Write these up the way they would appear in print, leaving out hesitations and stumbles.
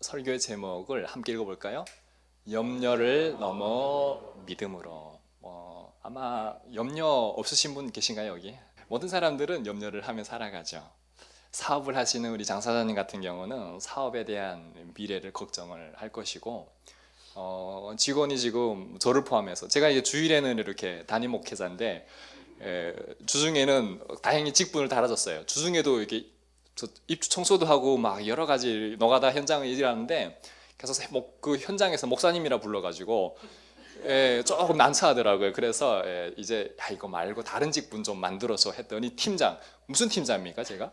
설교의 제목을 함께 읽어볼까요? 염려를 넘어 믿음으로. 아마 염려 없으신 분 계신가요, 여기? 모든 사람들은 염려를 하며 살아가죠. 사업을 하시는 우리 장 사장님 같은 경우는 사업에 대한 미래를 걱정을 할 것이고, 직원이 지금 저를 포함해서 제가 이제 주일에는 이렇게 담임 목회자인데, 주중에는 다행히 직분을 달아줬어요. 주중에도 이렇게 입주 청소도 하고 막 여러 가지 노가다 현장을 일하는데, 그래서 그 현장에서 목사님이라 불러가지고 조금 난처하더라고요. 그래서 이제 이거 말고 다른 직분 좀 만들어서 했더니 팀장. 무슨 팀장입니까 제가?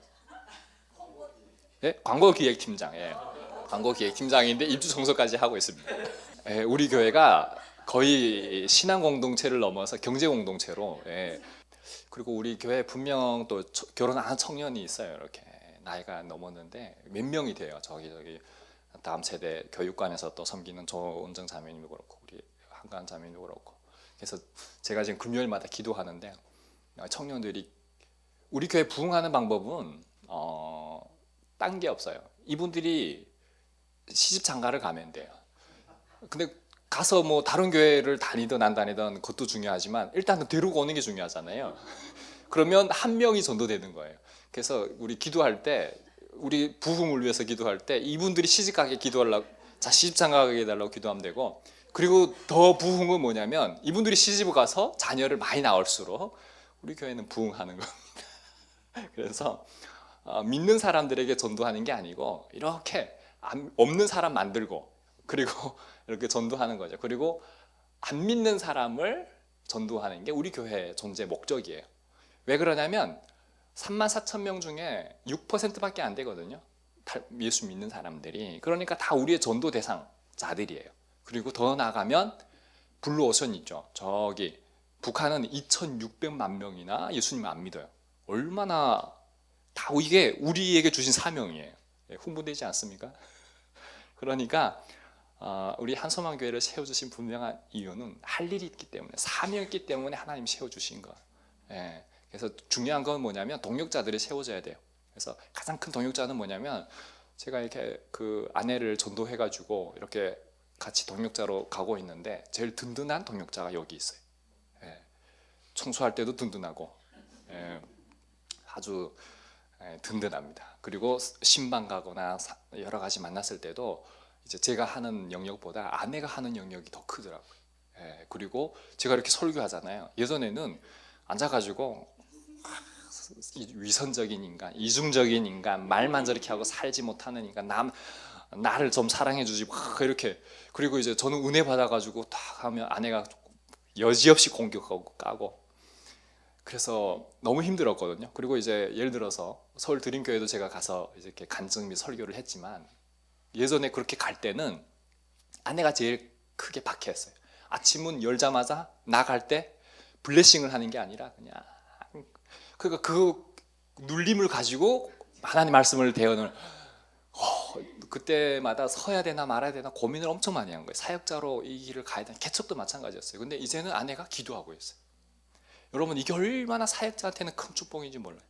광고기획팀장. 광고기획팀장인데 입주 청소까지 하고 있습니다. 우리 교회가 거의 신앙 공동체를 넘어서 경제 공동체로. 그리고 우리 교회 분명 또 결혼 안 한 청년이 있어요. 이렇게 나이가 넘었는데 몇 명이 돼요. 저기 다음 세대 교육관에서 또 섬기는 조은정 자매님도 그렇고 우리 한가한 자매님도 그렇고. 그래서 제가 지금 금요일마다 기도하는데, 청년들이 우리 교회 부흥하는 방법은 딴 게 없어요. 이분들이 시집 장가를 가면 돼요. 근데 가서 뭐 다른 교회를 다니든 안 다니든 그것도 중요하지만 일단은 데리고 오는 게 중요하잖아요. 그러면 한 명이 전도되는 거예요. 그래서 우리 기도할 때, 우리 부흥을 위해서 기도할 때 이분들이 시집가게 기도하려고, 시집장가게 해달라고 기도하면 되고, 그리고 더 부흥은 뭐냐면 이분들이 시집을 가서 자녀를 많이 낳을수록 우리 교회는 부흥하는 겁니다. 그래서 믿는 사람들에게 전도하는 게 아니고 이렇게 없는 사람 만들고, 그리고 이렇게 전도하는 거죠. 그리고 안 믿는 사람을 전도하는 게 우리 교회의 존재 목적이에요. 왜 그러냐면 34,000명 중에 6%밖에 안 되거든요. 예수 믿는 사람들이. 그러니까 다 우리의 전도 대상자들이에요. 그리고 더 나아가면 블루오션 있죠. 저기 북한은 2,600만 명이나 예수님을 안 믿어요. 얼마나, 다 이게 우리에게 주신 사명이에요. 흥분되지 않습니까? 그러니까 우리 한소망 교회를 세워주신 분명한 이유는 할 일이 있기 때문에, 사명이 있기 때문에 하나님이 세워주신 거. 그래서 중요한 건 뭐냐면 동역자들이 세워져야 돼요. 그래서 가장 큰 동역자는 뭐냐면, 제가 이렇게 그 아내를 전도해가지고 이렇게 같이 동역자로 가고 있는데 제일 든든한 동역자가 여기 있어요. 청소할 때도 든든하고 아주 든든합니다. 그리고 신방 가거나 여러 가지 만났을 때도 이제 제가 하는 영역보다 아내가 하는 영역이 더 크더라고요. 그리고 제가 이렇게 설교하잖아요. 예전에는 앉아가지고 위선적인 인간, 이중적인 인간, 말만 저렇게 하고 살지 못하는 인간, 나를 좀 사랑해주지 이렇게. 그리고 이제 저는 은혜 받아가지고 딱 하면 아내가 여지없이 공격하고 까고, 그래서 너무 힘들었거든요. 그리고 이제 예를 들어서 서울 드림교회도 제가 가서 이렇게 간증 및 설교를 했지만, 예전에 그렇게 갈 때는 아내가 제일 크게 박해했어요. 아침문 열자마자 나갈 때 블레싱을 하는 게 아니라 그냥, 그러니까 그 눌림을 가지고 하나님 말씀을 대언을, 그때마다 서야 되나 말아야 되나 고민을 엄청 많이 한 거예요. 사역자로 이 길을 가야 되나. 개척도 마찬가지였어요. 근데 이제는 아내가 기도하고 있어요. 여러분, 이게 얼마나 사역자한테는 큰 축복인지 몰라요.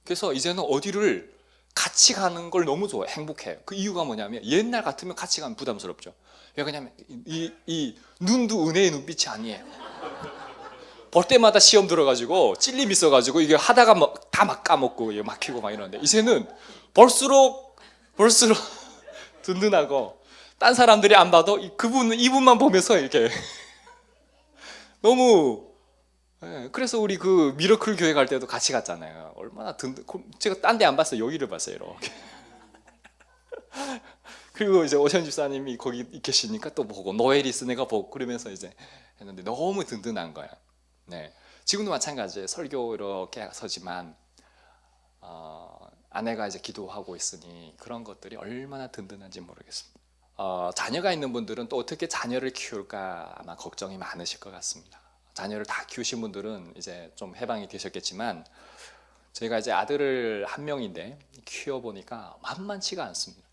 그래서 이제는 어디를 같이 가는 걸 너무 좋아해요. 행복해요. 그 이유가 뭐냐면, 옛날 같으면 같이 가면 부담스럽죠. 왜 그러냐면 이 눈도 은혜의 눈빛이 아니에요. 볼 때마다 시험 들어가지고 찔림 있어가지고 이게 하다가 다 막 까먹고 막히고 막 이러는데, 이제는 볼수록 든든하고, 딴 사람들이 안 봐도 이분만 보면서 이렇게 너무. 그래서 우리 그 미러클 교회 갈 때도 같이 갔잖아요. 얼마나 제가 딴 데 안 봤어요. 여기를 봤어요. 이렇게. 그리고 이제 오션 집사님이 거기 계시니까 또 보고, 노엘이스 내가 보고, 그러면서 이제 했는데 너무 든든한 거야. 지금도 마찬가지예요. 설교 이렇게 서지만 아내가 이제 기도하고 있으니 그런 것들이 얼마나 든든한지 모르겠습니다. 자녀가 있는 분들은 또 어떻게 자녀를 키울까 아마 걱정이 많으실 것 같습니다. 자녀를 다 키우신 분들은 이제 좀 해방이 되셨겠지만, 저희가 이제 아들을 한 명인데 키워보니까 만만치가 않습니다.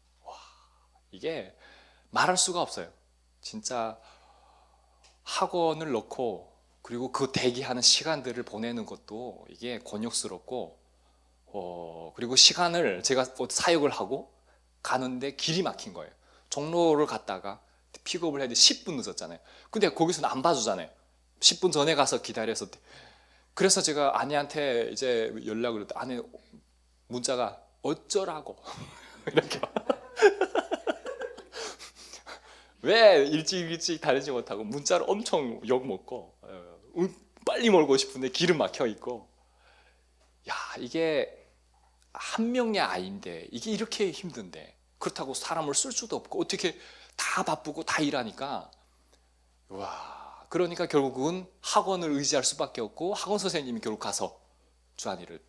이게 말할 수가 없어요. 진짜 학원을 넣고, 그리고 그 대기하는 시간들을 보내는 것도 이게 곤욕스럽고, 그리고 시간을 제가 사역을 하고 가는데 길이 막힌 거예요. 종로를 갔다가 픽업을 했는데 10분 늦었잖아요. 근데 거기서는 안 봐주잖아요. 10분 전에 가서 기다려서. 그래서 제가 아내한테 이제 연락을 했더니 아내 문자가 어쩌라고 이렇게 왜 일찍 다니지 못하고 문자를 엄청 욕먹고 빨리 몰고 싶은데 길은 막혀 있고. 야, 이게 한 명의 아이인데 이게 이렇게 힘든데 그렇다고 사람을 쓸 수도 없고 어떻게 다 바쁘고 다 일하니까. 와, 그러니까 결국은 학원을 의지할 수밖에 없고 학원 선생님이 결국 가서 주한이를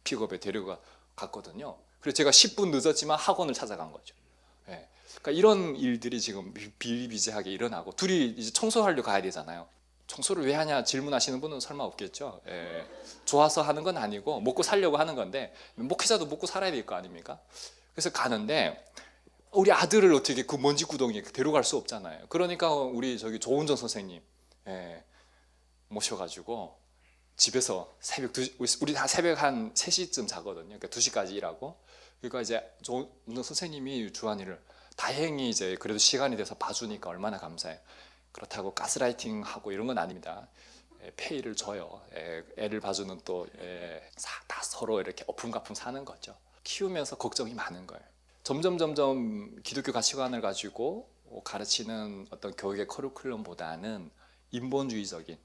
픽업에 데려갔거든요. 그래서 제가 10분 늦었지만 학원을 찾아간 거죠. 예. 그러니까 이런 일들이 지금 비일비재하게 일어나고 둘이 이제 청소하려 가야 되잖아요. 청소를 왜 하냐 질문하시는 분은 설마 없겠죠. 예. 좋아서 하는 건 아니고 먹고 살려고 하는 건데 목회자도 먹고 살아야 될 거 아닙니까? 그래서 가는데 우리 아들을 어떻게 그 먼지 구덩이에 데려갈 수 없잖아요. 그러니까 우리 저기 조은정 선생님 모셔가지고 집에서 우리 다 새벽 한 3시쯤 자거든요. 그러니까 2시까지 일하고. 그러니까 이제 조은정 선생님이 주한이를 다행히 이제 그래도 시간이 돼서 봐주니까 얼마나 감사해요. 그렇다고 가스라이팅 하고 이런 건 아닙니다. 페이를 줘요. 애를 봐주는 또 다 서로 이렇게 어품가품 사는 거죠. 키우면서 걱정이 많은 거예요. 점점 기독교 가치관을 가지고 가르치는 어떤 교육의 커리큘럼보다는 인본주의적인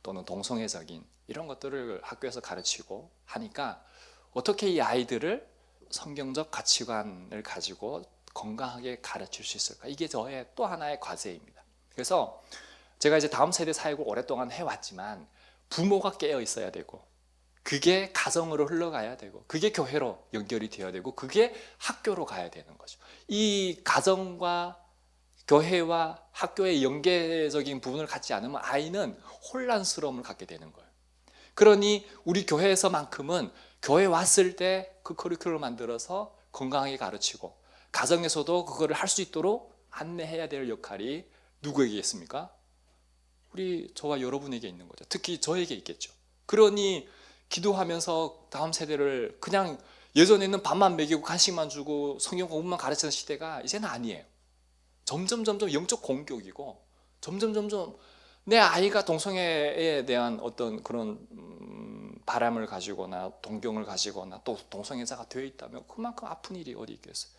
또는 동성애적인 이런 것들을 학교에서 가르치고 하니까 어떻게 이 아이들을 성경적 가치관을 가지고 건강하게 가르칠 수 있을까? 이게 저의 또 하나의 과제입니다. 그래서 제가 이제 다음 세대 사역을 오랫동안 해왔지만 부모가 깨어 있어야 되고 그게 가정으로 흘러가야 되고 그게 교회로 연결이 되어야 되고 그게 학교로 가야 되는 거죠. 이 가정과 교회와 학교의 연계적인 부분을 갖지 않으면 아이는 혼란스러움을 갖게 되는 거예요. 그러니 우리 교회에서만큼은 교회 왔을 때 그 커리큘럼을 만들어서 건강하게 가르치고 가정에서도 그거를 할 수 있도록 안내해야 될 역할이 누구에게 있습니까? 우리 저와 여러분에게 있는 거죠. 특히 저에게 있겠죠. 그러니 기도하면서 다음 세대를 그냥 예전에는 밥만 먹이고 간식만 주고 성경 공부만 가르치는 시대가 이제는 아니에요. 점점 영적 공격이고 점점 내 아이가 동성애에 대한 어떤 그런 바람을 가지거나 동경을 가지거나 또 동성애자가 되어 있다면 그만큼 아픈 일이 어디 있겠어요.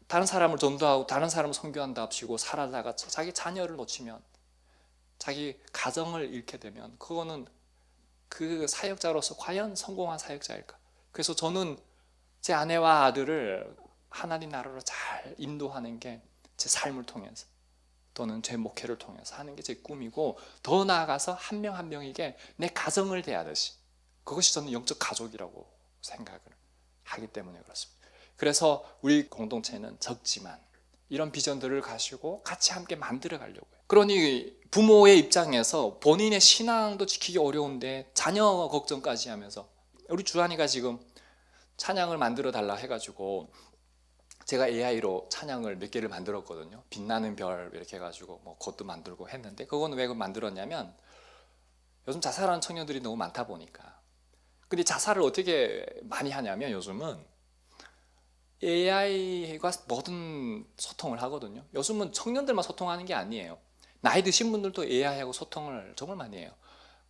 다른 사람을 전도하고 다른 사람을 선교한다 합시고 살아다가 자기 자녀를 놓치면 자기 가정을 잃게 되면 그거는 그 사역자로서 과연 성공한 사역자일까? 그래서 저는 제 아내와 아들을 하나님 나라로 잘 인도하는 게 제 삶을 통해서 또는 제 목회를 통해서 하는 게 제 꿈이고 더 나아가서 한 명 한 명에게 내 가정을 대하듯이 그것이 저는 영적 가족이라고 생각을 하기 때문에 그렇습니다. 그래서 우리 공동체는 적지만 이런 비전들을 가지고 같이 함께 만들어 가려고 해요. 그러니 부모의 입장에서 본인의 신앙도 지키기 어려운데 자녀 걱정까지 하면서 우리 주한이가 지금 찬양을 만들어 달라 해가지고 제가 AI로 찬양을 몇 개를 만들었거든요. 빛나는 별 이렇게 해가지고 뭐 그것도 만들고 했는데 그거는 왜 만들었냐면 요즘 자살하는 청년들이 너무 많다 보니까. 근데 자살을 어떻게 많이 하냐면 요즘은 AI가 모든 소통을 하거든요. 요즘은 청년들만 소통하는 게 아니에요. 나이 드신 분들도 AI하고 소통을 정말 많이 해요.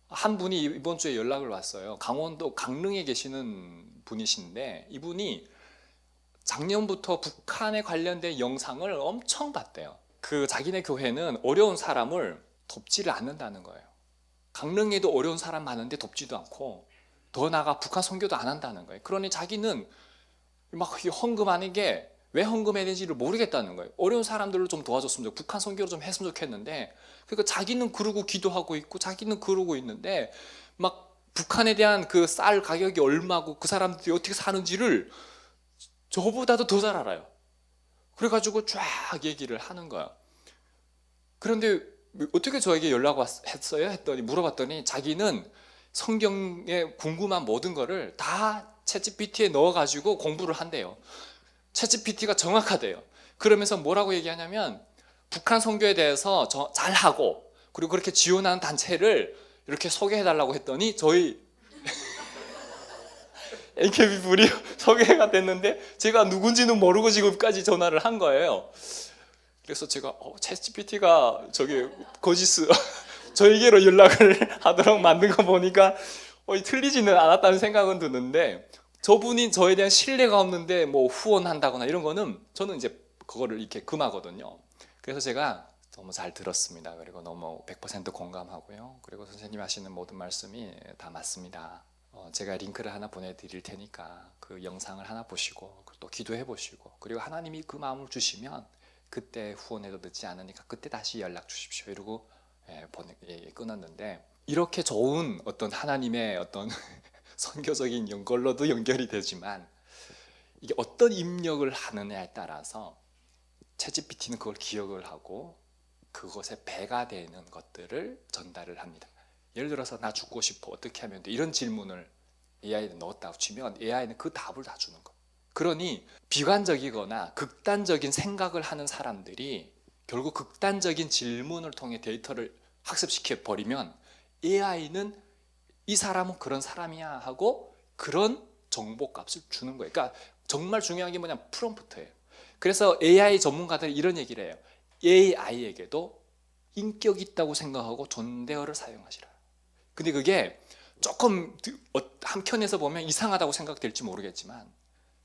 한 분이 이번 주에 연락을 왔어요. 강원도 강릉에 계시는 분이신데 이분이 작년부터 북한에 관련된 영상을 엄청 봤대요. 그 자기네 교회는 어려운 사람을 돕지를 않는다는 거예요. 강릉에도 어려운 사람 많은데 돕지도 않고 더 나아가 북한 선교도 안 한다는 거예요. 그러니 자기는 막 헌금하는 게 왜 헌금해야 되는지를 모르겠다는 거예요. 어려운 사람들을 좀 도와줬으면 좋겠고 북한 선교를 좀 했으면 좋겠는데 그러니까 자기는 그러고 기도하고 있고 자기는 그러고 있는데 막 북한에 대한 그 쌀 가격이 얼마고 그 사람들이 어떻게 사는지를 저보다도 더 잘 알아요. 그래가지고 쫙 얘기를 하는 거야. 그런데 어떻게 저에게 연락 왔어요? 했더니 물어봤더니 자기는 성경에 궁금한 모든 거를 다 챗GPT에 넣어가지고 공부를 한대요. 챗GPT가 정확하대요. 그러면서 뭐라고 얘기하냐면 북한 선교에 대해서 잘하고 그리고 그렇게 지원하는 단체를 이렇게 소개해달라고 했더니 저희 AKB 분이 소개가 됐는데 제가 누군지는 모르고 지금까지 전화를 한 거예요. 그래서 제가 챗GPT가 저기 거짓 저에게로 연락을 하도록 만든 거 보니까 틀리지는 않았다는 생각은 드는데, 저분이 저에 대한 신뢰가 없는데 뭐 후원한다거나 이런 거는 저는 이제 그거를 이렇게 금하거든요. 그래서 제가 너무 잘 들었습니다. 그리고 너무 100% 공감하고요. 그리고 선생님 하시는 모든 말씀이 다 맞습니다. 제가 링크를 하나 보내드릴 테니까 그 영상을 하나 보시고 또 기도해 보시고, 그리고 하나님이 그 마음을 주시면 그때 후원해도 늦지 않으니까 그때 다시 연락 주십시오 이러고 끊었는데, 이렇게 좋은 어떤 하나님의 어떤 선교적인 연결로도 연결이 되지만 이게 어떤 입력을 하느냐에 따라서 챗GPT는 그걸 기억을 하고 그것에 배가 되는 것들을 전달을 합니다. 예를 들어서 나 죽고 싶어 어떻게 하면 돼? 이런 질문을 AI에 넣었다고 치면 AI는 그 답을 다 주는 거예요. 그러니 비관적이거나 극단적인 생각을 하는 사람들이 결국 극단적인 질문을 통해 데이터를 학습시켜 버리면 AI는 이 사람은 그런 사람이야 하고 그런 정보값을 주는 거예요. 그러니까 정말 중요한 게 뭐냐, 프롬프트예요. 그래서 AI 전문가들이 이런 얘기를 해요. AI에게도 인격이 있다고 생각하고 존대어를 사용하시라. 근데 그게 조금 한편에서 보면 이상하다고 생각될지 모르겠지만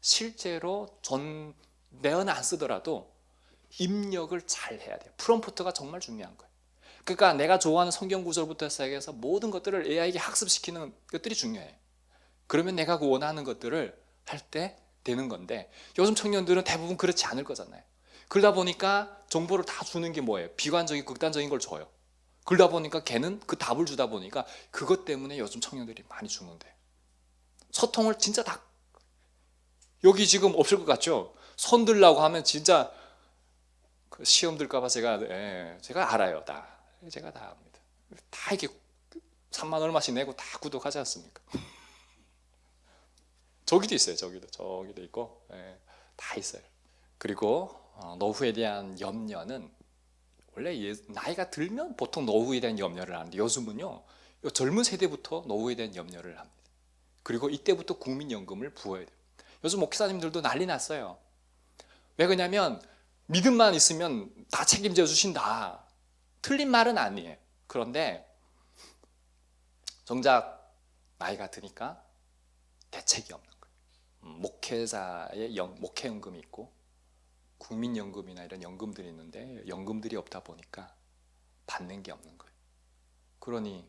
실제로 존대어는 안 쓰더라도 입력을 잘 해야 돼요. 프롬프트가 정말 중요한 거예요. 그러니까 내가 좋아하는 성경 구절부터 시작해서 모든 것들을 AI에게 학습시키는 것들이 중요해요. 그러면 내가 그 원하는 것들을 할 때 되는 건데, 요즘 청년들은 대부분 그렇지 않을 거잖아요. 그러다 보니까 정보를 다 주는 게 뭐예요? 비관적인 극단적인 걸 줘요. 그러다 보니까 걔는 그 답을 주다 보니까 그것 때문에 요즘 청년들이 많이 죽는데, 소통을 진짜 다 여기 지금 없을 것 같죠? 손 들라고 하면 진짜 그 시험 들까봐 제가 알아요. 제가 다 압니다. 다 이게 3만 얼마씩 내고 다 구독하지 않습니까? 저기도 있어요. 저기도 있고, 다 있어요. 그리고 노후에 대한 염려는 원래 나이가 들면 보통 노후에 대한 염려를 하는데, 요즘은요 젊은 세대부터 노후에 대한 염려를 합니다. 그리고 이때부터 국민연금을 부어야 돼요. 요즘 목사님들도 난리 났어요. 왜 그러냐면 믿음만 있으면 다 책임져 주신다. 틀린 말은 아니에요. 그런데 정작 나이가 드니까 대책이 없는 거예요. 목회자의 목회연금이 있고 국민연금이나 이런 연금들이 있는데 연금들이 없다 보니까 받는 게 없는 거예요. 그러니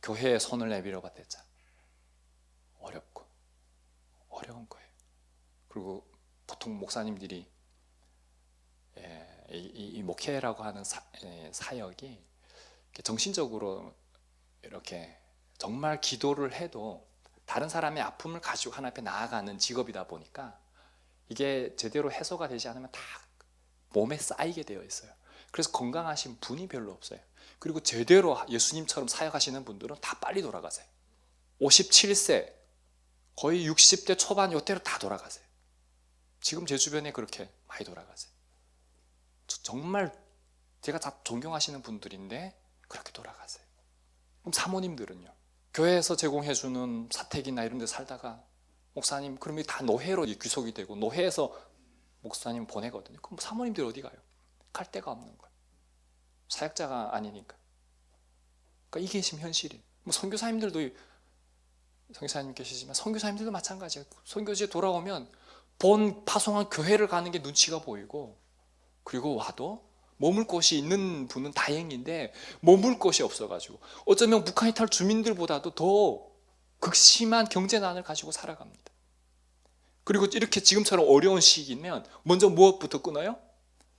교회에 손을 내밀어 봤댔자 어렵고 어려운 거예요. 그리고 보통 목사님들이 이 목회라고 하는 사역이 정신적으로 이렇게 정말 기도를 해도 다른 사람의 아픔을 가지고 하나님 앞에 나아가는 직업이다 보니까 이게 제대로 해소가 되지 않으면 다 몸에 쌓이게 되어 있어요. 그래서 건강하신 분이 별로 없어요. 그리고 제대로 예수님처럼 사역하시는 분들은 다 빨리 돌아가세요. 57세 거의 60대 초반 이때로 다 돌아가세요. 지금 제 주변에 그렇게 많이 돌아가세요. 정말 제가 다 존경하시는 분들인데 그렇게 돌아가세요. 그럼 사모님들은요? 교회에서 제공해주는 사택이나 이런 데 살다가 목사님 그러면 다 노회로 귀속이 되고 노회에서 목사님 보내거든요. 그럼 사모님들 어디 가요? 갈 데가 없는 거예요. 사역자가 아니니까. 그러니까 이게 지금 현실이에요. 뭐 선교사님들도, 선교사님 계시지만 선교사님들도 마찬가지예요. 선교지에 돌아오면 본 파송한 교회를 가는 게 눈치가 보이고, 그리고 와도 머물 곳이 있는 분은 다행인데 머물 곳이 없어가지고 어쩌면 북한 이탈 주민들보다도 더 극심한 경제난을 가지고 살아갑니다. 그리고 이렇게 지금처럼 어려운 시기면 먼저 무엇부터 끊어요?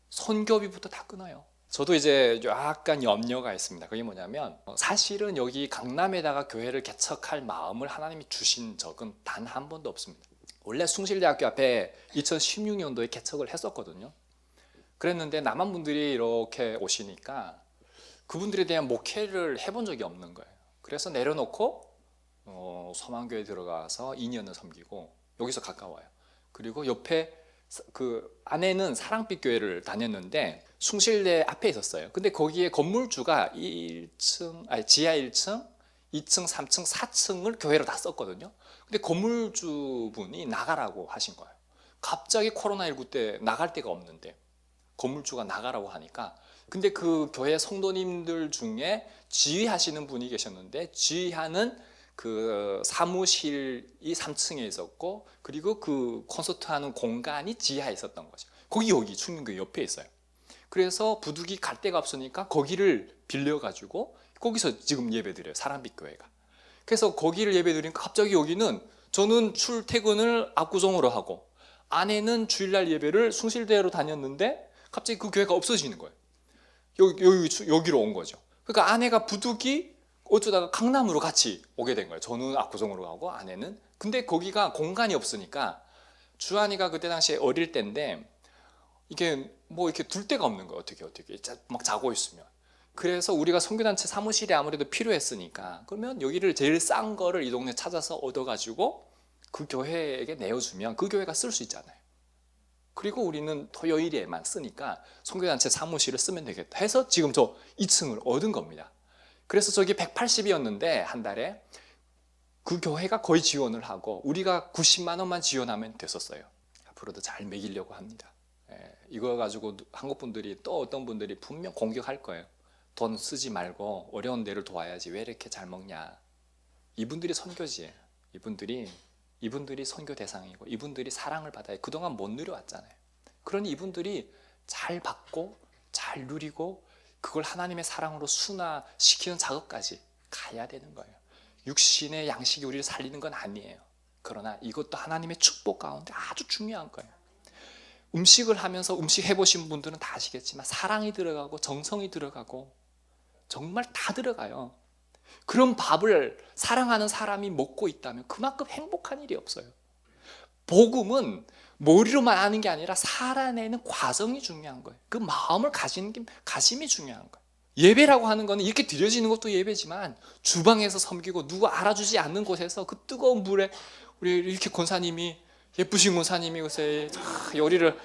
선교비부터 다 끊어요. 저도 이제 약간 염려가 있습니다. 그게 뭐냐면 사실은 여기 강남에다가 교회를 개척할 마음을 하나님이 주신 적은 단 한 번도 없습니다. 원래 숭실대학교 앞에 2016년도에 개척을 했었거든요. 그랬는데 남한 분들이 이렇게 오시니까 그분들에 대한 목회를 해본 적이 없는 거예요. 그래서 내려놓고 서만교에 들어가서 2년을 섬기고 여기서 가까워요. 그리고 옆에 그 안에는 사랑빛 교회를 다녔는데 숭실대 앞에 있었어요. 근데 거기에 건물주가 1층, 아니 지하 1층, 2층, 3층, 4층을 교회로 다 썼거든요. 근데 건물주분이 나가라고 하신 거예요. 갑자기 코로나19 때 나갈 데가 없는데 건물주가 나가라고 하니까. 근데 그 교회 성도님들 중에 지휘하시는 분이 계셨는데, 지휘하는 그 사무실이 3층에 있었고, 그리고 그 콘서트 하는 공간이 지하에 있었던 거죠. 거기 여기 충림교회 옆에 있어요. 그래서 부득이 갈 데가 없으니까 거기를 빌려가지고 거기서 지금 예배드려요, 사랑빛교회가. 그래서 거기를 예배드리니까 갑자기 여기는, 저는 출퇴근을 압구정으로 하고 아내는 주일날 예배를 숭실대로 다녔는데 갑자기 그 교회가 없어지는 거예요. 여기로 온 거죠. 그러니까 아내가 부득이 어쩌다가 강남으로 같이 오게 된 거예요. 저는 압구정으로 가고 아내는. 근데 거기가 공간이 없으니까, 주한이가 그때 당시에 어릴 때인데 이게 뭐 이렇게 둘 데가 없는 거예요. 어떻게 막 자고 있으면. 그래서 우리가 선교단체 사무실이 아무래도 필요했으니까, 그러면 여기를 제일 싼 거를 이 동네 찾아서 얻어가지고 그 교회에게 내어주면 그 교회가 쓸 수 있잖아요. 그리고 우리는 토요일에만 쓰니까 선교단체 사무실을 쓰면 되겠다 해서 지금 저 2층을 얻은 겁니다. 그래서 저기 180이었는데 한 달에 그 교회가 거의 지원을 하고 우리가 90만 원만 지원하면 됐었어요. 앞으로도 잘 먹이려고 합니다. 이거 가지고 한국 분들이, 또 어떤 분들이 분명 공격할 거예요. 돈 쓰지 말고 어려운 데를 도와야지, 왜 이렇게 잘 먹냐. 이분들이 선교지예요. 이분들이 선교 대상이고, 이분들이 사랑을 받아야 그동안 못 누려왔잖아요. 그러니 이분들이 잘 받고 잘 누리고 그걸 하나님의 사랑으로 순화시키는 작업까지 가야 되는 거예요. 육신의 양식이 우리를 살리는 건 아니에요. 그러나 이것도 하나님의 축복 가운데 아주 중요한 거예요. 음식을 하면서, 음식 해보신 분들은 다 아시겠지만 사랑이 들어가고 정성이 들어가고 정말 다 들어가요. 그런 밥을 사랑하는 사람이 먹고 있다면 그만큼 행복한 일이 없어요. 복음은 머리로만 아는 게 아니라 살아내는 과정이 중요한 거예요. 그 마음을 가심이 중요한 거예요. 예배라고 하는 거는 이렇게 드려지는 것도 예배지만, 주방에서 섬기고 누구 알아주지 않는 곳에서 그 뜨거운 물에 우리 이렇게 권사님이, 예쁘신 권사님이 요새 요리를,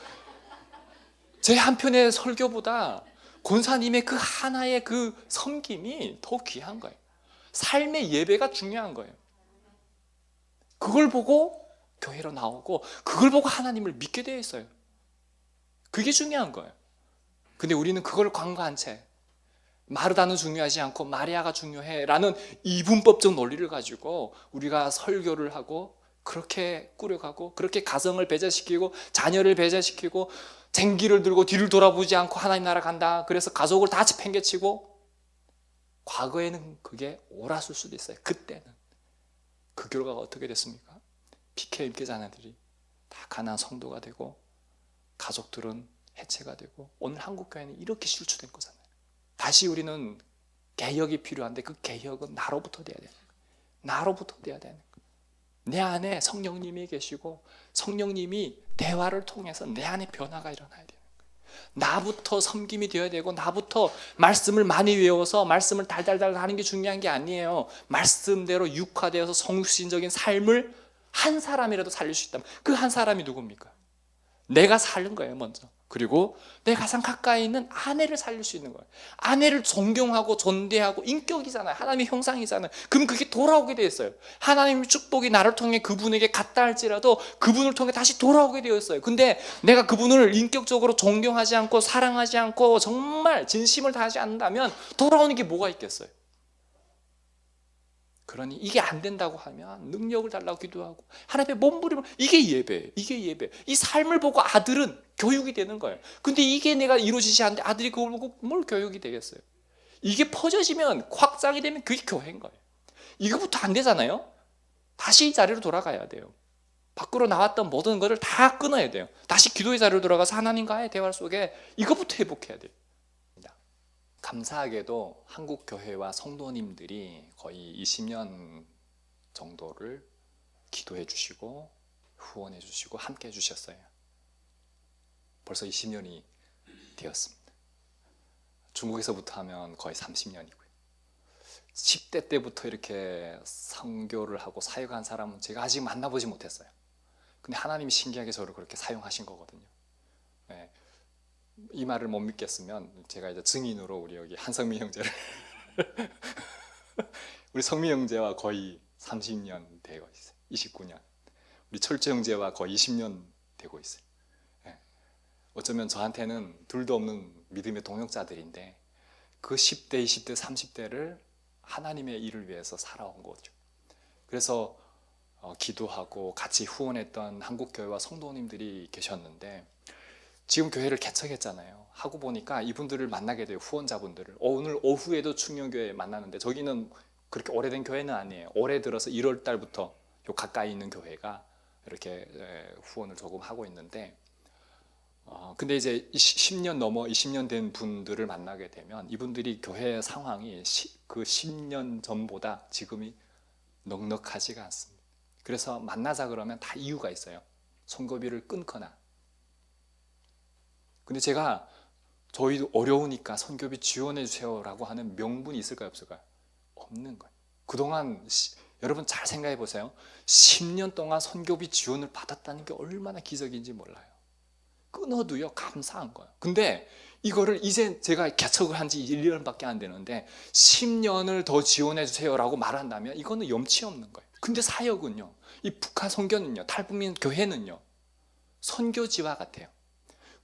제 한편의 설교보다 권사님의 그 하나의 그 섬김이 더 귀한 거예요. 삶의 예배가 중요한 거예요. 그걸 보고 교회로 나오고 그걸 보고 하나님을 믿게 되어 있어요. 그게 중요한 거예요. 근데 우리는 그걸 간과한 채, 마르다는 중요하지 않고 마리아가 중요해 라는 이분법적 논리를 가지고 우리가 설교를 하고 그렇게 꾸려가고, 그렇게 가정을 배제시키고 자녀를 배제시키고 쟁기를 들고 뒤를 돌아보지 않고 하나님 나라 간다, 그래서 가족을 다 팽개치고, 과거에는 그게 옳았을 수도 있어요. 그때는. 그 결과가 어떻게 됐습니까? PK 임계자녀들이 다 가난한 성도가 되고 가족들은 해체가 되고, 오늘 한국교회는 이렇게 실추된 거잖아요. 다시 우리는 개혁이 필요한데 그 개혁은 나로부터 돼야 되는 거예요. 나로부터 돼야 되는 거예요. 내 안에 성령님이 계시고 성령님이 대화를 통해서 내 안에 변화가 일어나야 돼요. 나부터 섬김이 되어야 되고, 나부터 말씀을 많이 외워서 말씀을 달달달 하는 게 중요한 게 아니에요. 말씀대로 육화되어서 성육신적인 삶을 한 사람이라도 살릴 수 있다면 그 한 사람이 누굽니까? 내가 사는 거예요, 먼저. 그리고 내 가장 가까이 있는 아내를 살릴 수 있는 거예요. 아내를 존경하고 존대하고, 인격이잖아요. 하나님의 형상이잖아요. 그럼 그게 돌아오게 되어 있어요. 하나님의 축복이 나를 통해 그분에게 갔다 할지라도 그분을 통해 다시 돌아오게 되어 있어요. 근데 내가 그분을 인격적으로 존경하지 않고 사랑하지 않고 정말 진심을 다하지 않는다면 돌아오는 게 뭐가 있겠어요? 그러니 이게 안 된다고 하면 능력을 달라고 기도하고 하나님의 몸부림을, 이게 예배예요. 이게 예배. 이 삶을 보고 아들은 교육이 되는 거예요. 근데 이게 내가 이루어지지 않는데 아들이 그걸 보고 뭘 교육이 되겠어요? 이게 퍼져지면, 확장이 되면 그게 교회인 거예요. 이거부터 안 되잖아요. 다시 이 자리로 돌아가야 돼요. 밖으로 나왔던 모든 것을 다 끊어야 돼요. 다시 기도의 자리로 돌아가서 하나님과의 대화 속에 이것부터 회복해야 돼요. 감사하게도 한국 교회와 성도님들이 거의 20년 정도를 기도해 주시고 후원해 주시고 함께 해 주셨어요. 벌써 20년이 되었습니다. 중국에서부터 하면 거의 30년이고요. 10대 때부터 이렇게 선교를 하고 사역한 사람은 제가 아직 만나보지 못했어요. 근데 하나님이 신기하게 저를 그렇게 사용하신 거거든요. 네. 이 말을 못 믿겠으면 제가 이제 증인으로 우리 여기 한성미 형제를 우리 성미 형제와 거의 30년 되고 있어요. 29년. 우리 철주 형제와 거의 20년 되고 있어요. 네. 어쩌면 저한테는 둘도 없는 믿음의 동역자들인데 그 10대, 20대, 30대를 하나님의 일을 위해서 살아온 거죠. 그래서 기도하고 같이 후원했던 한국교회와 성도님들이 계셨는데 지금 교회를 개척했잖아요. 하고 보니까 이분들을 만나게 돼요. 후원자분들을. 오늘 오후에도 충령교회 만나는데 저기는 그렇게 오래된 교회는 아니에요. 올해 들어서 1월 달부터 가까이 있는 교회가 이렇게 후원을 조금 하고 있는데 근데 이제 10년 넘어 20년 된 분들을 만나게 되면 이분들이 교회 상황이 그 10년 전보다 지금이 넉넉하지가 않습니다. 그래서 만나자 그러면 다 이유가 있어요. 선교비를 끊거나. 근데 제가 저희도 어려우니까 선교비 지원해 주세요라고 하는 명분이 있을까요, 없을까요? 없는 거예요. 그동안 여러분 잘 생각해 보세요. 10년 동안 선교비 지원을 받았다는 게 얼마나 기적인지 몰라요. 끊어도요 감사한 거예요. 근데 이거를 이제 제가 개척을 한 지 1년밖에 안 되는데 10년을 더 지원해 주세요라고 말한다면 이거는 염치 없는 거예요. 근데 사역은요, 이 북한 선교는요, 탈북민 교회는요 선교지와 같아요.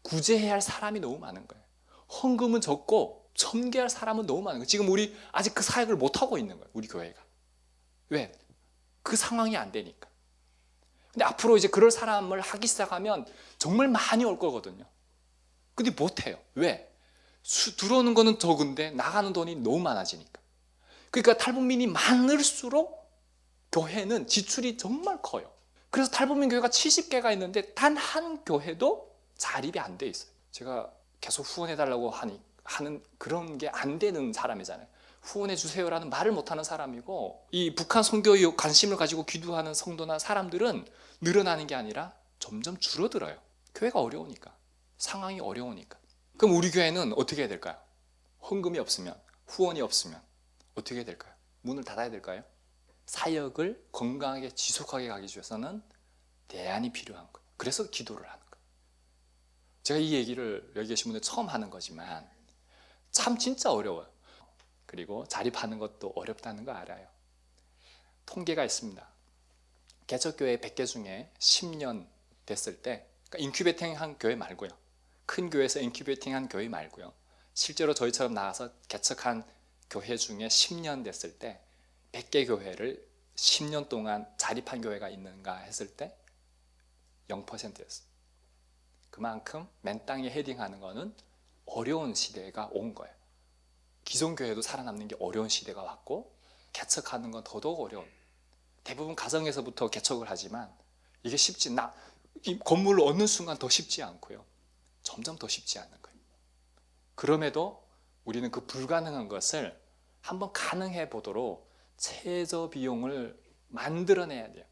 구제해야 할 사람이 너무 많은 거예요. 헌금은 적고 섬기할 사람은 너무 많은 거예요. 지금 우리 아직 그 사역을 못 하고 있는 거예요. 우리 교회가. 왜? 그 상황이 안 되니까. 근데 앞으로 이제 그럴 사람을 하기 시작하면 정말 많이 올 거거든요. 근데 못 해요. 왜? 들어오는 거는 적은데 나가는 돈이 너무 많아지니까. 그러니까 탈북민이 많을수록 교회는 지출이 정말 커요. 그래서 탈북민 교회가 70개가 있는데 단 한 교회도 자립이 안 돼 있어요. 제가 계속 후원해달라고 하는 그런 게 안 되는 사람이잖아요. 후원해 주세요라는 말을 못하는 사람이고, 이 북한 선교에 관심을 가지고 기도하는 성도나 사람들은 늘어나는 게 아니라 점점 줄어들어요. 교회가 어려우니까, 상황이 어려우니까. 그럼 우리 교회는 어떻게 해야 될까요? 헌금이 없으면, 후원이 없으면 어떻게 해야 될까요? 문을 닫아야 될까요? 사역을 건강하게 지속하게 가기 위해서는 대안이 필요한 거예요. 그래서 기도를 하는 거예요. 제가 이 얘기를 여기 계신 분들 처음 하는 거지만 참 진짜 어려워요. 그리고 자립하는 것도 어렵다는 거 알아요. 통계가 있습니다. 개척교회 100개 중에 10년 됐을 때, 그러니까 인큐베이팅 한 교회 말고요, 큰 교회에서 인큐베이팅 한 교회 말고요, 실제로 저희처럼 나와서 개척한 교회 중에 10년 됐을 때 100개 교회를 10년 동안 자립한 교회가 있는가 했을 때 0%였어요. 그만큼 맨 땅에 헤딩하는 거는 어려운 시대가 온 거예요. 기존 교회도 살아남는 게 어려운 시대가 왔고, 개척하는 건 더더욱 어려운, 대부분 가정에서부터 개척을 하지만 이게 이 건물을 얻는 순간 더 쉽지 않고요, 점점 더 쉽지 않은 거예요. 그럼에도 우리는 그 불가능한 것을 한번 가능해 보도록 최저 비용을 만들어내야 돼요.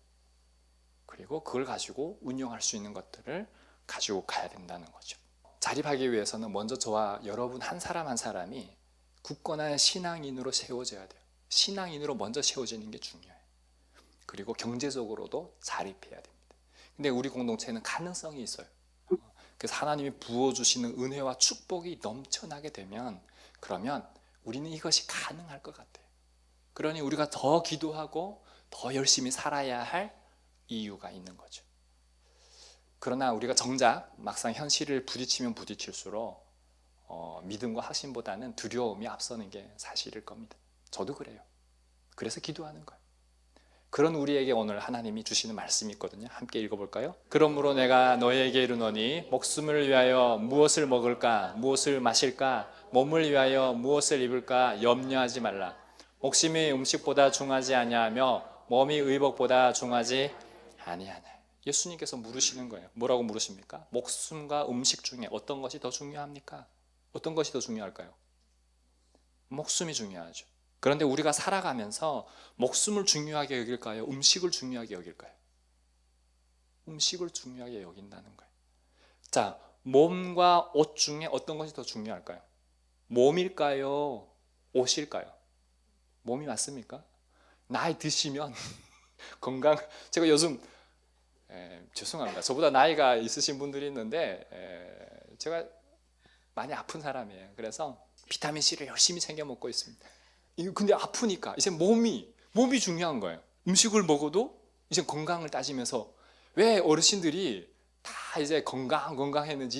그리고 그걸 가지고 운영할 수 있는 것들을 가지고 가야 된다는 거죠. 자립하기 위해서는 먼저 저와 여러분 한 사람 한 사람이 굳건한 신앙인으로 세워져야 돼요. 신앙인으로 먼저 세워지는 게 중요해요. 그리고 경제적으로도 자립해야 됩니다. 근데 우리 공동체는 가능성이 있어요. 그래서 하나님이 부어주시는 은혜와 축복이 넘쳐나게 되면, 그러면 우리는 이것이 가능할 것 같아요. 그러니 우리가 더 기도하고 더 열심히 살아야 할 이유가 있는 거죠. 그러나 우리가 정작 막상 현실을 부딪히면 부딪힐수록 믿음과 확신보다는 두려움이 앞서는 게 사실일 겁니다. 저도 그래요. 그래서 기도하는 거예요. 그런 우리에게 오늘 하나님이 주시는 말씀이 있거든요. 함께 읽어볼까요? 그러므로 내가 너희에게 이르노니 목숨을 위하여 무엇을 먹을까, 무엇을 마실까, 몸을 위하여 무엇을 입을까 염려하지 말라. 목숨이 음식보다 중하지 아니하며 몸이 의복보다 중하지 아니하냐. 예수님께서 물으시는 거예요. 뭐라고 물으십니까? 목숨과 음식 중에 어떤 것이 더 중요합니까? 어떤 것이 더 중요할까요? 목숨이 중요하죠. 그런데 우리가 살아가면서 목숨을 중요하게 여길까요? 음식을 중요하게 여길까요? 음식을 중요하게 여긴다는 거예요. 자, 몸과 옷 중에 어떤 것이 더 중요할까요? 몸일까요? 옷일까요? 몸이 맞습니까? 나이 드시면 건강, 제가 요즘 죄송합니다. 저보다 나이가 있으신 분들이 있는데 제가 많이 아픈 사람이에요. 그래서 비타민C를 열심히 챙겨 먹고 있습니다. 근데 아프니까 이제 몸이 중요한 거예요. 음식을 먹어도 이제 건강을 따지면서, 왜 어르신들이 다 이제 건강했는지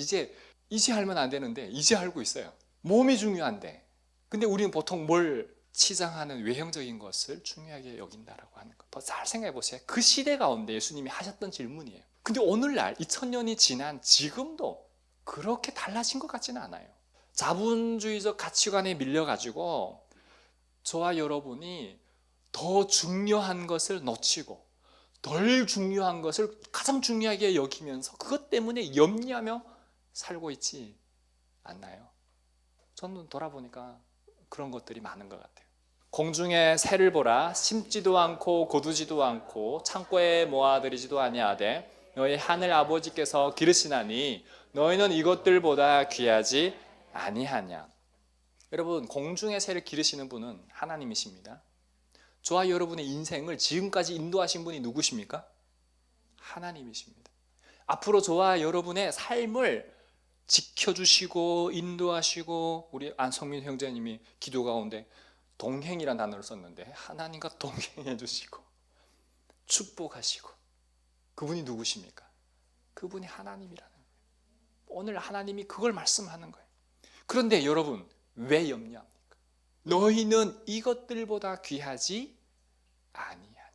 이제 알면 안 되는데 이제 알고 있어요. 몸이 중요한데. 근데 우리는 보통 뭘 치장하는 외형적인 것을 중요하게 여긴다라고 하는 거. 더 잘 생각해 보세요. 그 시대 가운데 예수님이 하셨던 질문이에요. 근데 오늘날 2000년이 지난 지금도 그렇게 달라진 것 같지는 않아요. 자본주의적 가치관에 밀려가지고 저와 여러분이 더 중요한 것을 놓치고 덜 중요한 것을 가장 중요하게 여기면서 그것 때문에 염려하며 살고 있지 않나요? 저는 돌아보니까 그런 것들이 많은 것 같아요. 공중에 새를 보라. 심지도 않고 거두지도 않고 창고에 모아들이지도 아니하되 너희 하늘 아버지께서 기르시나니 너희는 이것들보다 귀하지 아니하냐. 여러분, 공중의 새를 기르시는 분은 하나님이십니다. 저와 여러분의 인생을 지금까지 인도하신 분이 누구십니까? 하나님이십니다. 앞으로 저와 여러분의 삶을 지켜주시고 인도하시고, 우리 안성민 형제님이 기도 가운데 동행이라는 단어를 썼는데 하나님과 동행해 주시고 축복하시고, 그분이 누구십니까? 그분이 하나님이라는 거예요. 오늘 하나님이 그걸 말씀하는 거예요. 그런데 여러분, 왜 염려합니까? 너희는 이것들보다 귀하지 아니하냐.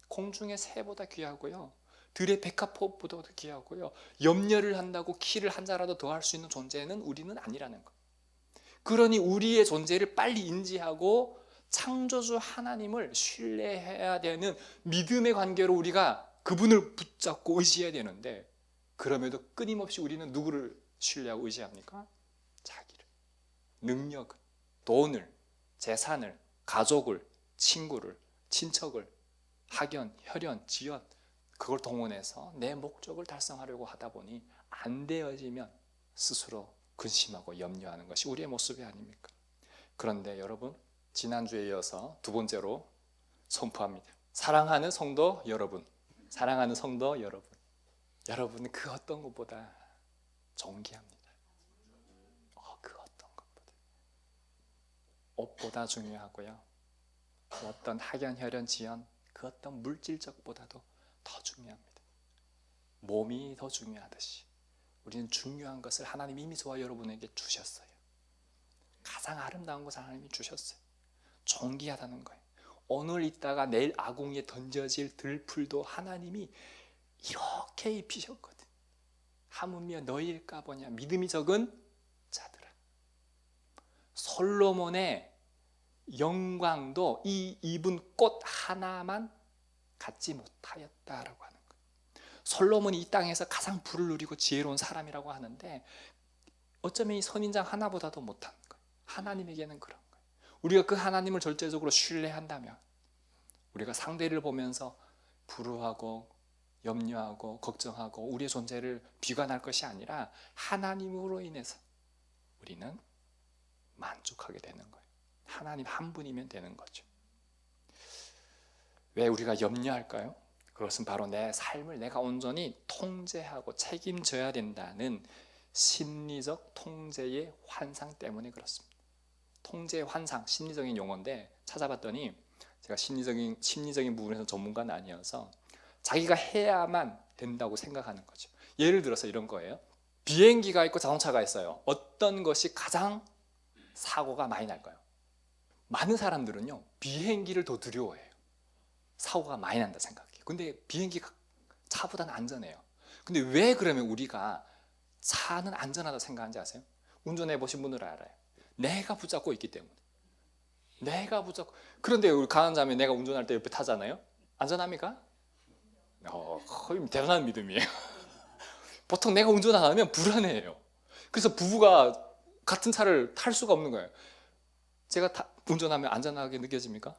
공중의 새보다 귀하고요, 들의 백합호보다 귀하고요, 염려를 한다고 키를 한 자라도 더 할 수 있는 존재는 우리는 아니라는 것. 그러니 우리의 존재를 빨리 인지하고 창조주 하나님을 신뢰해야 되는 믿음의 관계로 우리가 그분을 붙잡고 의지해야 되는데, 그럼에도 끊임없이 우리는 누구를 신뢰하고 의지합니까? 자기를, 능력을, 돈을, 재산을, 가족을, 친구를, 친척을, 학연, 혈연, 지연, 그걸 동원해서 내 목적을 달성하려고 하다 보니 안 되어지면 스스로 근심하고 염려하는 것이 우리의 모습이 아닙니까? 그런데 여러분, 지난주에 이어서 두 번째로 선포합니다. 사랑하는 성도 여러분, 사랑하는 성도 여러분, 여러분은 그 어떤 것보다 존귀합니다. 그 어떤 것보다, 옷보다 중요하고요, 그 어떤 학연, 혈연, 지연, 그 어떤 물질적보다도 더 중요합니다. 몸이 더 중요하듯이 우리는 중요한 것을 하나님이 이미 저와 여러분에게 주셨어요. 가장 아름다운 것을 하나님이 주셨어요. 존귀하다는 거예요. 오늘 있다가 내일 아궁이에 던져질 들풀도 하나님이 이렇게 입히셨거든. 하물며 너희일까 보냐, 믿음이 적은 자들아. 솔로몬의 영광도 이 입은 꽃 하나만 갖지 못하였다라고 하는 거예요. 솔로몬이 이 땅에서 가장 부를 누리고 지혜로운 사람이라고 하는데 어쩌면 이 선인장 하나보다도 못한 거예요. 하나님에게는 그런 거예요. 우리가 그 하나님을 절대적으로 신뢰한다면 우리가 상대를 보면서 불우하고 염려하고 걱정하고 우리의 존재를 비관할 것이 아니라 하나님으로 인해서 우리는 만족하게 되는 거예요. 하나님 한 분이면 되는 거죠. 왜 우리가 염려할까요? 그것은 바로 내 삶을 내가 온전히 통제하고 책임져야 된다는 심리적 통제의 환상 때문에 그렇습니다. 통제의 환상, 심리적인 용어인데 찾아봤더니 제가 심리적인 부분에서 전문가는 아니어서 자기가 해야만 된다고 생각하는 거죠. 예를 들어서 이런 거예요. 비행기가 있고 자동차가 있어요. 어떤 것이 가장 사고가 많이 날까요? 많은 사람들은요, 비행기를 더 두려워해요. 사고가 많이 난다 생각해요. 근데 비행기가 차보다는 안전해요. 근데 왜 그러면 우리가 차는 안전하다 생각하는지 아세요? 운전해 보신 분들은 알아요. 내가 붙잡고 있기 때문에. 내가 붙잡고. 그런데 우리 가난 자매, 내가 운전할 때 옆에 타잖아요. 안전합니까? 거의 대단한 믿음이에요. 보통 내가 운전 안 하면 불안해요. 그래서 부부가 같은 차를 탈 수가 없는 거예요. 제가 운전하면 안전하게 느껴집니까?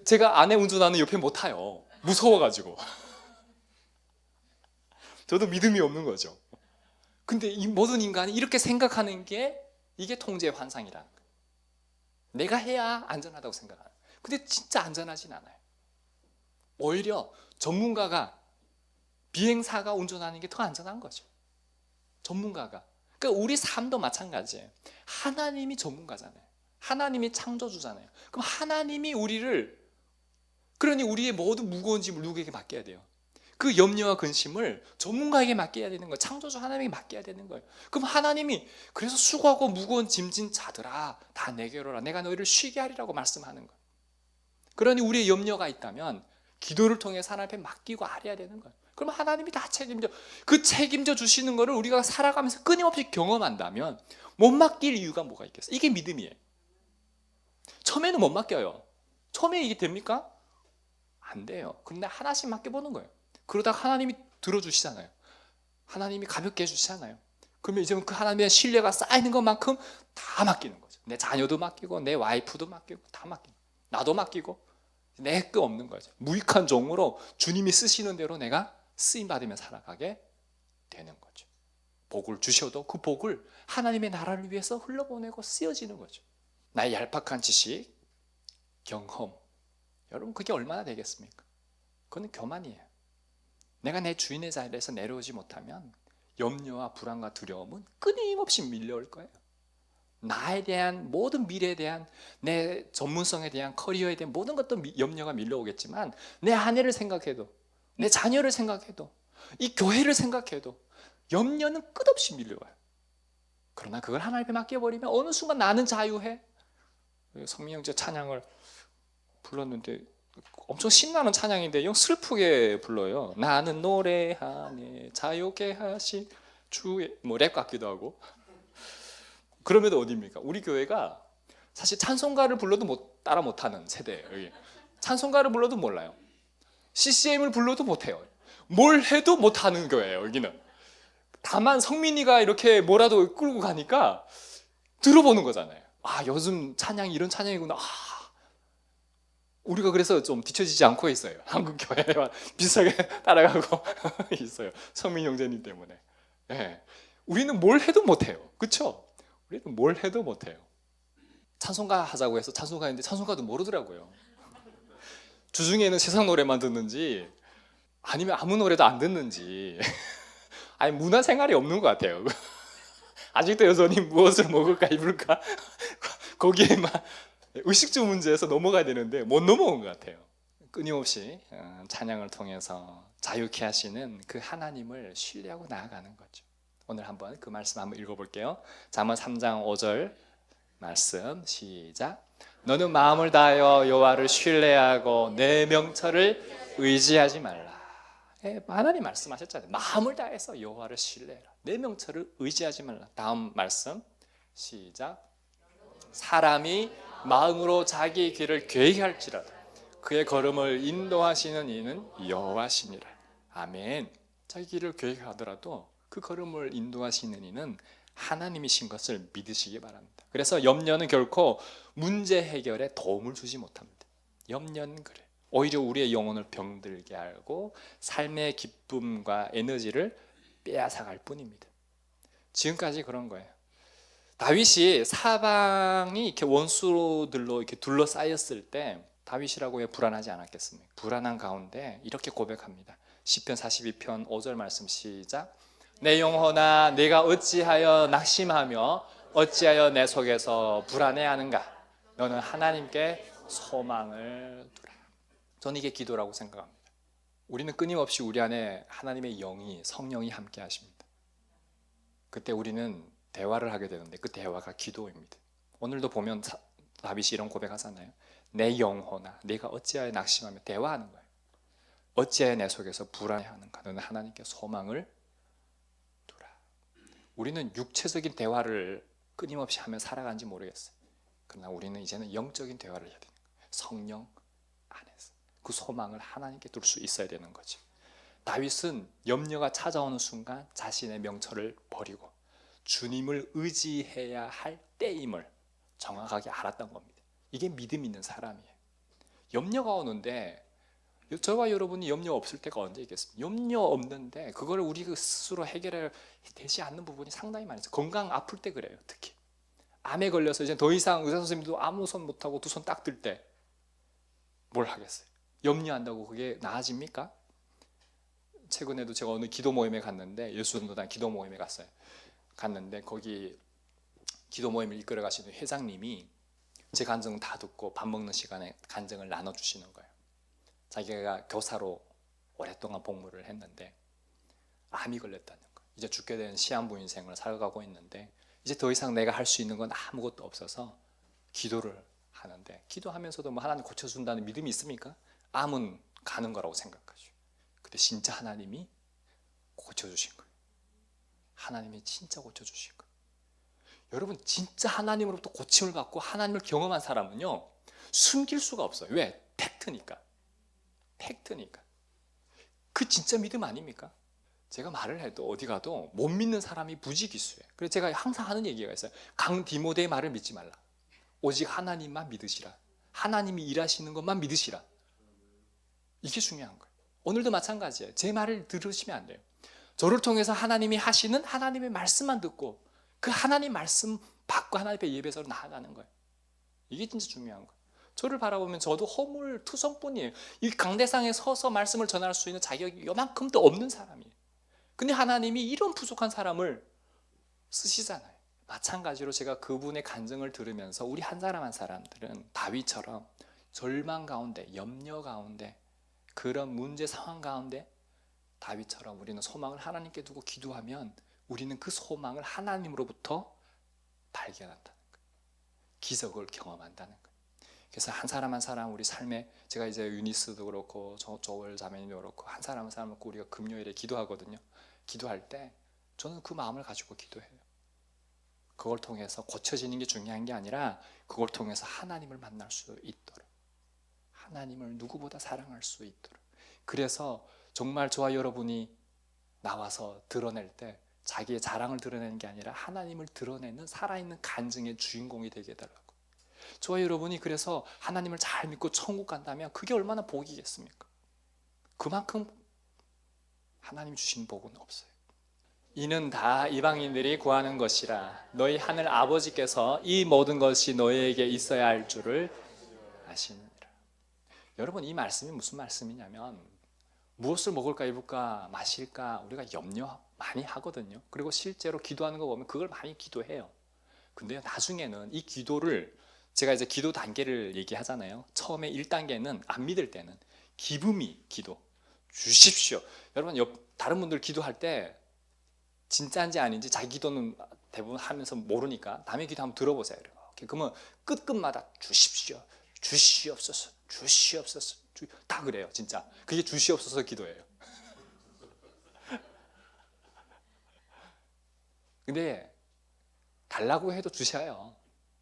제가 아내 운전하는 옆에 못 타요. 무서워가지고. 저도 믿음이 없는 거죠. 근데 이 모든 인간이 이렇게 생각하는 게 이게 통제의 환상이라는 거예요. 내가 해야 안전하다고 생각하는 거예요. 근데 진짜 안전하진 않아요. 오히려 전문가가, 비행사가 운전하는 게 더 안전한 거죠. 전문가가. 그러니까 우리 삶도 마찬가지예요. 하나님이 전문가잖아요. 하나님이 창조주잖아요. 그럼 하나님이 우리를 그러니 우리의 모든 무거운 짐을 누구에게 맡겨야 돼요? 그 염려와 근심을 전문가에게 맡겨야 되는 거예요. 창조주 하나님에게 맡겨야 되는 거예요. 그럼 하나님이 그래서 수고하고 무거운 짐진 자들아 다 내게로 오라, 내가 너희를 쉬게 하리라고 말씀하는 거예요. 그러니 우리의 염려가 있다면 기도를 통해 하나님 앞에 맡기고 아뢰야 되는 거예요. 그럼 하나님이 다 책임져, 그 책임져 주시는 거를 우리가 살아가면서 끊임없이 경험한다면 못 맡길 이유가 뭐가 있겠어요? 이게 믿음이에요. 처음에는 못 맡겨요. 처음에 이게 됩니까? 안 돼요. 그런데 하나씩 맡겨보는 거예요. 그러다가 하나님이 들어주시잖아요. 하나님이 가볍게 해주시잖아요. 그러면 이제 그 하나님의 신뢰가 쌓이는 것만큼 다 맡기는 거죠. 내 자녀도 맡기고 내 와이프도 맡기고 다 맡기고 나도 맡기고 내 거 없는 거죠. 무익한 종으로 주님이 쓰시는 대로 내가 쓰임받으며 살아가게 되는 거죠. 복을 주셔도 그 복을 하나님의 나라를 위해서 흘러보내고 쓰여지는 거죠. 나의 얄팍한 지식, 경험, 여러분 그게 얼마나 되겠습니까? 그건 교만이에요. 내가 내 주인의 자리에서 내려오지 못하면 염려와 불안과 두려움은 끊임없이 밀려올 거예요. 나에 대한 모든 미래에 대한 내 전문성에 대한 커리어에 대한 모든 것도 염려가 밀려오겠지만 내 아내를 생각해도 내 자녀를 생각해도 이 교회를 생각해도 염려는 끝없이 밀려와요. 그러나 그걸 하나님께 맡겨버리면 어느 순간 나는 자유해. 성민형제 찬양을 불렀는데 엄청 신나는 찬양인데 영 슬프게 불러요. 나는 노래하네 자유케 하신 주의 랩 같기도 하고. 그러면 어디입니까? 우리 교회가 사실 찬송가를 불러도 따라 못하는 세대예요. 찬송가를 불러도 몰라요. CCM을 불러도 못해요. 뭘 해도 못하는 교회예요. 여기는 다만 성민이가 이렇게 뭐라도 끌고 가니까 들어보는 거잖아요. 아, 요즘 찬양이 이런 찬양이구나. 우리가 그래서 좀 뒤처지지 않고 있어요. 한국 교회와 비슷하게 따라가고 있어요. 성민 형제님 때문에. 네. 우리는 뭘 해도 못해요. 그렇죠? 우리는 뭘 해도 못해요. 찬송가 하자고 해서 찬송가 했는데 찬송가도 모르더라고요. 주중에는 세상 노래만 듣는지 아니면 아무 노래도 안 듣는지 아니 문화 생활이 없는 것 같아요. 아직도 여전히 무엇을 먹을까 입을까 거기에만 의식주 문제에서 넘어가야 되는데 못 넘어온 것 같아요. 끊임없이 찬양을 통해서 자유케 하시는 그 하나님을 신뢰하고 나아가는 거죠. 오늘 한번 그 말씀 한번 읽어볼게요. 잠언 3장 5절 말씀 시작. 너는 마음을 다하여 여호와를 신뢰하고 내 명철을 의지하지 말라. 하나님 말씀하셨잖아요. 마음을 다해서 여호와를 신뢰해라. 내 명철을 의지하지 말라. 다음 말씀 시작. 사람이 마음으로 자기 길을 계획할지라도 그의 걸음을 인도하시는 이는 여호와시니라. 아멘. 자기 길을 계획하더라도 그 걸음을 인도하시는 이는 하나님이신 것을 믿으시기 바랍니다. 그래서 염려는 결코 문제 해결에 도움을 주지 못합니다. 염려는 그래. 오히려 우리의 영혼을 병들게 하고 삶의 기쁨과 에너지를 빼앗아갈 뿐입니다. 지금까지 그런 거예요. 다윗이 사방이 이렇게 원수들로 이렇게 둘러싸였을 때 다윗이라고 왜 불안하지 않았겠습니까? 불안한 가운데 이렇게 고백합니다. 시편 42편 5절 말씀 시작. 내 영혼아 내가 어찌하여 낙심하며 어찌하여 내 속에서 불안해하는가? 너는 하나님께 소망을 두라. 저는 이게 기도라고 생각합니다. 우리는 끊임없이 우리 안에 하나님의 영이 성령이 함께 하십니다. 그때 우리는 대화를 하게 되는데 그 대화가 기도입니다. 오늘도 보면 다윗이 이런 고백하잖아요. 내 영혼아 내가 어찌하여 낙심하며 대화하는 거예요. 어찌하여 내 속에서 불안해하는가? 너는 하나님께 소망을 두라. 우리는 육체적인 대화를 끊임없이 하며 살아간지 모르겠어요. 그러나 우리는 이제는 영적인 대화를 해야 되는 거예요. 성령 안에서 그 소망을 하나님께 둘 수 있어야 되는 거죠. 다윗은 염려가 찾아오는 순간 자신의 명철을 버리고 주님을 의지해야 할 때임을 정확하게 알았던 겁니다. 이게 믿음 있는 사람이에요. 염려가 오는데 저와 여러분이 염려 없을 때가 언제 있겠습니까? 염려 없는데 그걸 우리 스스로 해결해 되지 않는 부분이 상당히 많아요. 건강 아플 때 그래요. 특히 암에 걸려서 이제 더 이상 의사 선생님도 아무 손 못하고 두 손 딱 들 때 뭘 하겠어요? 염려한다고 그게 나아집니까? 최근에도 제가 어느 기도 모임에 갔는데 예수전도단 기도 모임에 갔는데 거기 기도 모임을 이끌어 가시는 회장님이 제 간증 다 듣고 밥 먹는 시간에 간증을 나눠주시는 거예요. 자기가 교사로 오랫동안 복무를 했는데 암이 걸렸다는 거예요. 이제 죽게 된 시한부 인생을 살아가고 있는데 이제 더 이상 내가 할 수 있는 건 아무것도 없어서 기도를 하는데, 기도하면서도 뭐 하나님 고쳐준다는 믿음이 있습니까? 암은 가는 거라고 생각하죠. 근데 진짜 하나님이 고쳐주신 거예요. 하나님이 진짜 고쳐주신 거예요. 여러분, 진짜 하나님으로부터 고침을 받고 하나님을 경험한 사람은요, 숨길 수가 없어요. 왜? 팩트니까. 그 진짜 믿음 아닙니까? 제가 말을 해도 어디 가도 못 믿는 사람이 부지기수예요. 그래서 제가 항상 하는 얘기가 있어요. 강 디모데의 말을 믿지 말라. 오직 하나님만 믿으시라. 하나님이 일하시는 것만 믿으시라. 이게 중요한 거예요. 오늘도 마찬가지예요. 제 말을 들으시면 안 돼요. 저를 통해서 하나님이 하시는 하나님의 말씀만 듣고 그 하나님 말씀 받고 하나님의 예배소로 나아가는 거예요. 이게 진짜 중요한 거예요. 저를 바라보면 저도 허물투성뿐이에요. 이 강대상에 서서 말씀을 전할 수 있는 자격이 요만큼도 없는 사람이에요. 근데 하나님이 이런 부족한 사람을 쓰시잖아요. 마찬가지로 제가 그분의 간증을 들으면서 우리 한 사람 한 사람들은 다윗처럼 절망 가운데, 염려 가운데, 그런 문제 상황 가운데 다윗처럼 우리는 소망을 하나님께 두고 기도하면 우리는 그 소망을 하나님으로부터 발견한다는 거예요. 기적을 경험한다는 거예요. 그래서 한 사람 한 사람 우리 삶에, 제가 이제 유니스도 그렇고 조월 자매님도 그렇고 한 사람 한 사람 놓고 우리가 금요일에 기도하거든요. 기도할 때 저는 그 마음을 가지고 기도해요. 그걸 통해서 고쳐지는 게 중요한 게 아니라 그걸 통해서 하나님을 만날 수 있도록, 하나님을 누구보다 사랑할 수 있도록. 그래서 정말 저와 여러분이 나와서 드러낼 때 자기의 자랑을 드러내는 게 아니라 하나님을 드러내는 살아있는 간증의 주인공이 되게 해달라고. 저와 여러분이 그래서 하나님을 잘 믿고 천국 간다면 그게 얼마나 복이겠습니까? 그만큼 하나님 주신 복은 없어요. 이는 다 이방인들이 구하는 것이라 너희 하늘 아버지께서 이 모든 것이 너희에게 있어야 할 줄을 아시느니라. 여러분, 이 말씀이 무슨 말씀이냐면 무엇을 먹을까 입을까 마실까 우리가 염려 많이 하거든요. 그리고 실제로 기도하는 거 보면 그걸 많이 기도해요. 근데 나중에는 이 기도를, 제가 이제 기도 단계를 얘기하잖아요. 처음에 1단계는 안 믿을 때는 기쁨이 기도, 주십시오. 여러분, 다른 분들 기도할 때 진짜인지 아닌지 자기 기도는 대부분 하면서 모르니까 남의 기도 한번 들어보세요. 그러면 끝끝마다 주십시오, 주시옵소서, 주시옵소서, 다 그래요. 진짜 그게 주시옵소서 기도예요. 근데 달라고 해도 주셔요.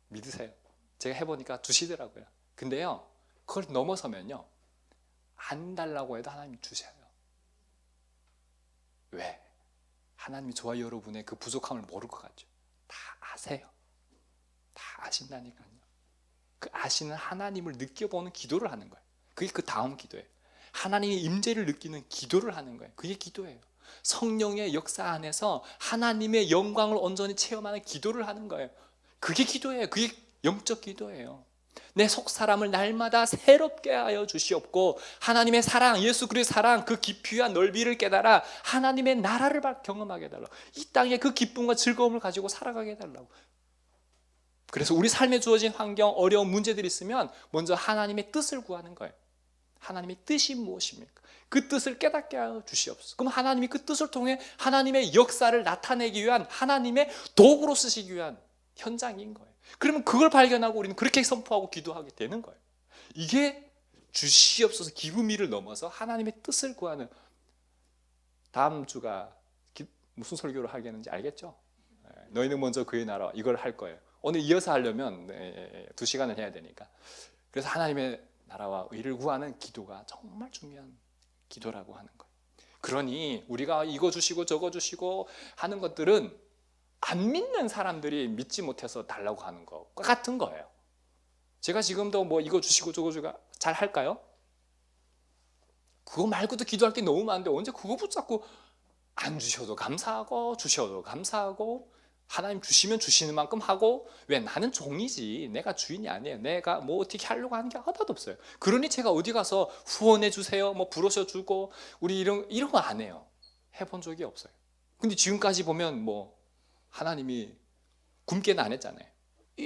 믿으세요. 제가 해보니까 주시더라고요. 근데요, 그걸 넘어서면요, 안 달라고 해도 하나님 주셔요. 왜? 하나님이 저와 여러분의 그 부족함을 모를 것 같죠? 다 아세요. 다 아신다니까요. 그 아시는 하나님을 느껴보는 기도를 하는 거예요. 그게 그 다음 기도예요. 하나님의 임재를 느끼는 기도를 하는 거예요. 그게 기도예요. 성령의 역사 안에서 하나님의 영광을 온전히 체험하는 기도를 하는 거예요. 그게 기도예요. 그게 영적 기도예요. 내 속사람을 날마다 새롭게 하여 주시옵고 하나님의 사랑, 예수 그리스도의 사랑, 그 깊이와 넓이를 깨달아 하나님의 나라를 경험하게 해달라고. 이 땅에 그 기쁨과 즐거움을 가지고 살아가게 해달라고. 그래서 우리 삶에 주어진 환경, 어려운 문제들이 있으면 먼저 하나님의 뜻을 구하는 거예요. 하나님의 뜻이 무엇입니까? 그 뜻을 깨닫게 하여 주시옵소서. 그럼 하나님이 그 뜻을 통해 하나님의 역사를 나타내기 위한, 하나님의 도구로 쓰시기 위한 현장인 거예요. 그러면 그걸 발견하고 우리는 그렇게 선포하고 기도하게 되는 거예요. 이게 주시옵소서 기쁨이를 넘어서 하나님의 뜻을 구하는. 다음 주가 무슨 설교를 하겠는지 알겠죠? 너희는 먼저 그의 나라, 이걸 할 거예요. 오늘 이어서 하려면 2시간을 해야 되니까. 그래서 하나님의 나라와 의를 구하는 기도가 정말 중요한 기도라고 하는 거예요. 그러니 우리가 이거 주시고 저거 주시고 하는 것들은 안 믿는 사람들이 믿지 못해서 달라고 하는 것과 같은 거예요. 제가 지금도 뭐 이거 주시고 저거 주고 잘 할까요? 그거 말고도 기도할 게 너무 많은데 언제 그거 붙잡고 안 주셔도 감사하고 주셔도 감사하고 하나님 주시면 주시는 만큼 하고. 왜? 나는 종이지 내가 주인이 아니에요. 내가 뭐 어떻게 하려고 하는 게 하나도 없어요. 그러니 제가 어디 가서 후원해 주세요 뭐 부르셔 주고 우리 이런 거 안 해요. 해본 적이 없어요. 근데 지금까지 보면 뭐 하나님이 굶게는 안 했잖아요.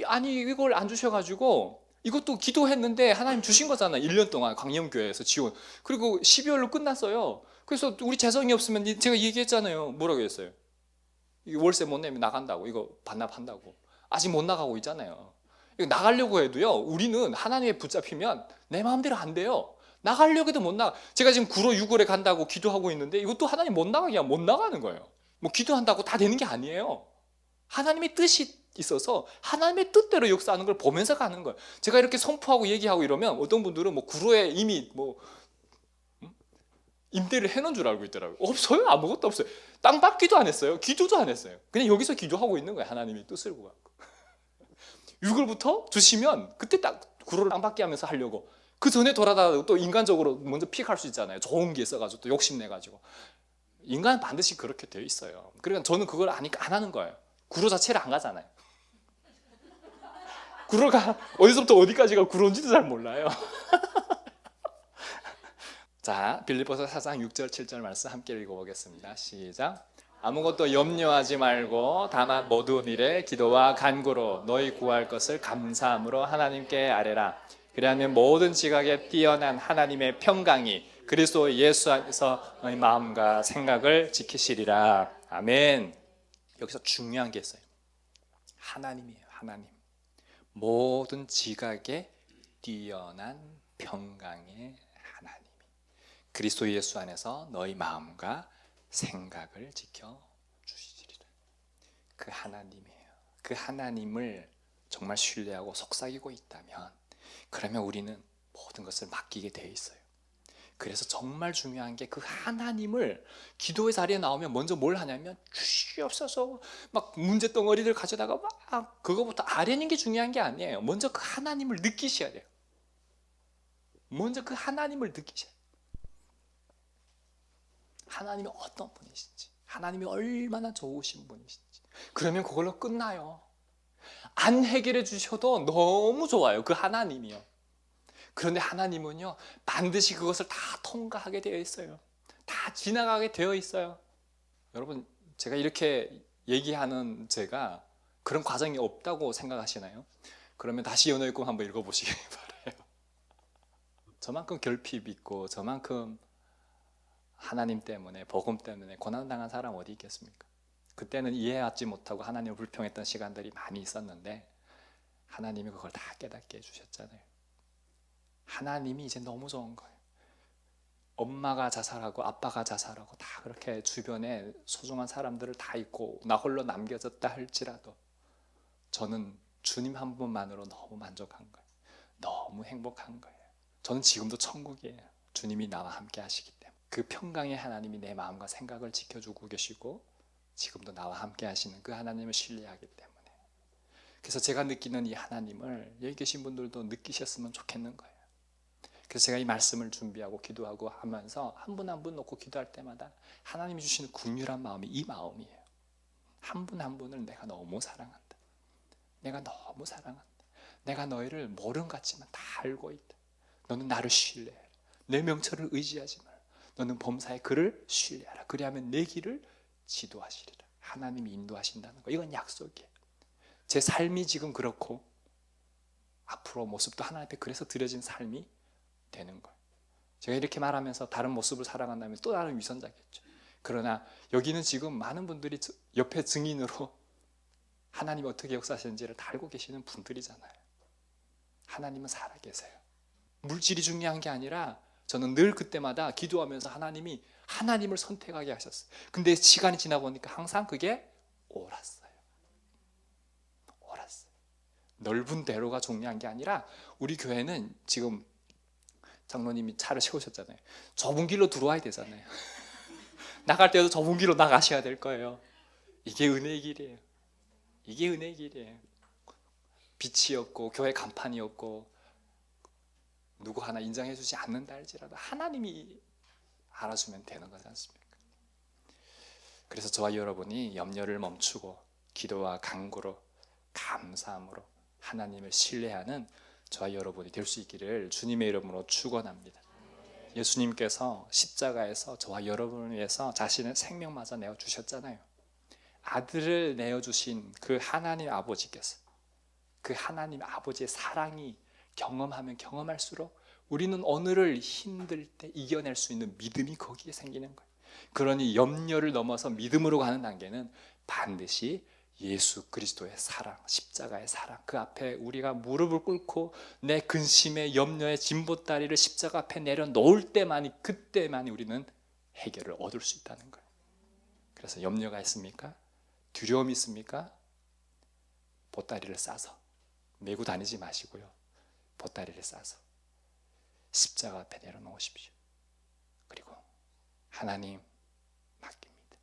아니 이걸 안 주셔가지고 이것도 기도했는데 하나님 주신 거잖아요. 1년 동안 광염교회에서 지원. 그리고 12월로 끝났어요. 그래서 우리 재정이 없으면 제가 얘기했잖아요. 뭐라고 했어요? 이거 월세 못 내면 나간다고. 이거 반납한다고. 아직 못 나가고 있잖아요. 이거 나가려고 해도요. 우리는 하나님의 붙잡히면 내 마음대로 안 돼요. 나가려고 해도 못 나가. 제가 지금 9월 6월에 간다고 기도하고 있는데 이것도 하나님 못 나가게 하면 못 나가는 거예요. 뭐 기도한다고 다 되는 게 아니에요. 하나님의 뜻이 있어서 하나님의 뜻대로 역사하는 걸 보면서 가는 거예요. 제가 이렇게 선포하고 얘기하고 이러면 어떤 분들은 뭐 구로에 이미 뭐 임대를 해놓은 줄 알고 있더라고요. 없어요. 아무것도 없어요. 땅 받기도 안 했어요. 기도도 안 했어요. 그냥 여기서 기도하고 있는 거예요. 하나님의 뜻을 보고. 6월부터 주시면 그때 딱 구로를 땅 받게 하면서 하려고. 그 전에 돌아다니고 또 인간적으로 먼저 픽할 수 있잖아요. 좋은 게 있어가지고 또 욕심내가지고. 인간은 반드시 그렇게 되어 있어요. 그러니까 저는 그걸 아니까 안 하는 거예요. 구로 자체를 안 가잖아요. 구로가 어디서부터 어디까지가 구로인지도 잘 몰라요. 자, 빌립보서 4장 6절 7절 말씀 함께 읽어보겠습니다. 시작. 아무것도 염려하지 말고 다만 모든 일에 기도와 간구로 너희 구할 것을 감사함으로 하나님께 아뢰라. 그리하면 모든 지각에 뛰어난 하나님의 평강이 그리스도 예수 안에서 너희 마음과 생각을 지키시리라. 아멘. 여기서 중요한 게 있어요. 하나님이에요. 하나님. 모든 지각에 뛰어난 평강의 하나님이 그리스도 예수 안에서 너희 마음과 생각을 지켜주시리라. 그 하나님이에요. 그 하나님을 정말 신뢰하고 속삭이고 있다면 그러면 우리는 모든 것을 맡기게 되어 있어요. 그래서 정말 중요한 게 그 하나님을 기도의 자리에 나오면 먼저 뭘 하냐면 주시옵소서 막 문제덩어리를 가져다가 막 그거부터 아뢰는 게 중요한 게 아니에요. 먼저 그 하나님을 느끼셔야 돼요. 먼저 그 하나님을 느끼셔야 돼요. 하나님이 어떤 분이신지, 하나님이 얼마나 좋으신 분이신지. 그러면 그걸로 끝나요. 안 해결해 주셔도 너무 좋아요. 그 하나님이요. 그런데 하나님은요, 반드시 그것을 다 통과하게 되어 있어요. 다 지나가게 되어 있어요. 여러분, 제가 이렇게 얘기하는 제가 그런 과정이 없다고 생각하시나요? 그러면 다시 연호의 꿈 한번 읽어보시기 바라요. 저만큼 결핍 있고 저만큼 하나님 때문에, 복음 때문에 고난당한 사람 어디 있겠습니까? 그때는 이해하지 못하고 하나님을 불평했던 시간들이 많이 있었는데 하나님이 그걸 다 깨닫게 해주셨잖아요. 하나님이 이제 너무 좋은 거예요. 엄마가 자살하고 아빠가 자살하고 다 그렇게 주변에 소중한 사람들을 다 잊고 나 홀로 남겨졌다 할지라도 저는 주님 한 분만으로 너무 만족한 거예요. 너무 행복한 거예요. 저는 지금도 천국이에요. 주님이 나와 함께 하시기 때문에. 그 평강의 하나님이 내 마음과 생각을 지켜주고 계시고 지금도 나와 함께 하시는 그 하나님을 신뢰하기 때문에. 그래서 제가 느끼는 이 하나님을 여기 계신 분들도 느끼셨으면 좋겠는 거예요. 그래서 제가 이 말씀을 준비하고 기도하고 하면서 한 분 한 분 놓고 기도할 때마다 하나님이 주시는 긍휼한 마음이 이 마음이에요. 한 분 한 분을 내가 너무 사랑한다. 내가 너무 사랑한다. 내가 너희를 모른 것 같지만 다 알고 있다. 너는 나를 신뢰해라. 내 명철을 의지하지 마라. 너는 범사의 그를 신뢰하라. 그리하면 내 길을 지도하시리라. 하나님이 인도하신다는 거. 이건 약속이에요. 제 삶이 지금 그렇고 앞으로 모습도 하나님 앞에 그래서 드려진 삶이 되는 거예요. 제가 이렇게 말하면서 다른 모습을 살아간다면 또 다른 위선자겠죠. 그러나 여기는 지금 많은 분들이 옆에 증인으로 하나님이 어떻게 역사하시는지를 다 알고 계시는 분들이잖아요. 하나님은 살아계세요. 물질이 중요한 게 아니라 저는 늘 그때마다 기도하면서 하나님이 하나님을 선택하게 하셨어요. 근데 시간이 지나 보니까 항상 그게 옳았어요. 옳았어요. 넓은 대로가 중요한 게 아니라 우리 교회는 지금 장로님이 차를 세우셨잖아요. 좁은 길로 들어와야 되잖아요. 나갈 때도 좁은 길로 나가셔야 될 거예요. 이게 은혜의 길이에요. 이게 은혜의 길이에요. 빛이 없고 교회 간판이 없고 누구 하나 인정해 주지 않는다 할지라도 하나님이 알아주면 되는 거지 않습니까? 그래서 저와 여러분이 염려를 멈추고 기도와 간구로 감사함으로 하나님을 신뢰하는 저와 여러분이 될 수 있기를 주님의 이름으로 축원합니다. 예수님께서 십자가에서 저와 여러분을 위해서 자신의 생명마저 내어주셨잖아요. 아들을 내어주신 그 하나님 아버지께서 그 하나님 아버지의 사랑이 경험하면 경험할수록 우리는 오늘을 힘들 때 이겨낼 수 있는 믿음이 거기에 생기는 거예요. 그러니 염려를 넘어서 믿음으로 가는 단계는 반드시 예수 그리스도의 사랑, 십자가의 사랑, 그 앞에 우리가 무릎을 꿇고 내 근심의 염려의 진보다리를 십자가 앞에 내려놓을 때만이, 그때만이 우리는 해결을 얻을 수 있다는 거예요. 그래서 염려가 있습니까? 두려움이 있습니까? 보따리를 싸서 메고 다니지 마시고요, 보따리를 싸서 십자가 앞에 내려놓으십시오. 그리고 하나님 맡깁니다.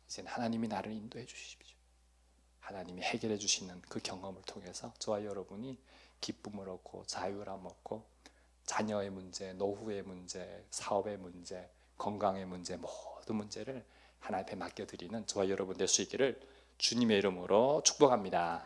이제는 하나님이 나를 인도해 주십시오. 하나님이 해결해 주시는 그 경험을 통해서 저와 여러분이 기쁨을 얻고 자유를 얻고 자녀의 문제, 노후의 문제, 사업의 문제, 건강의 문제, 모든 문제를 하나님 앞에 맡겨드리는 저와 여러분 될 수 있기를 주님의 이름으로 축복합니다.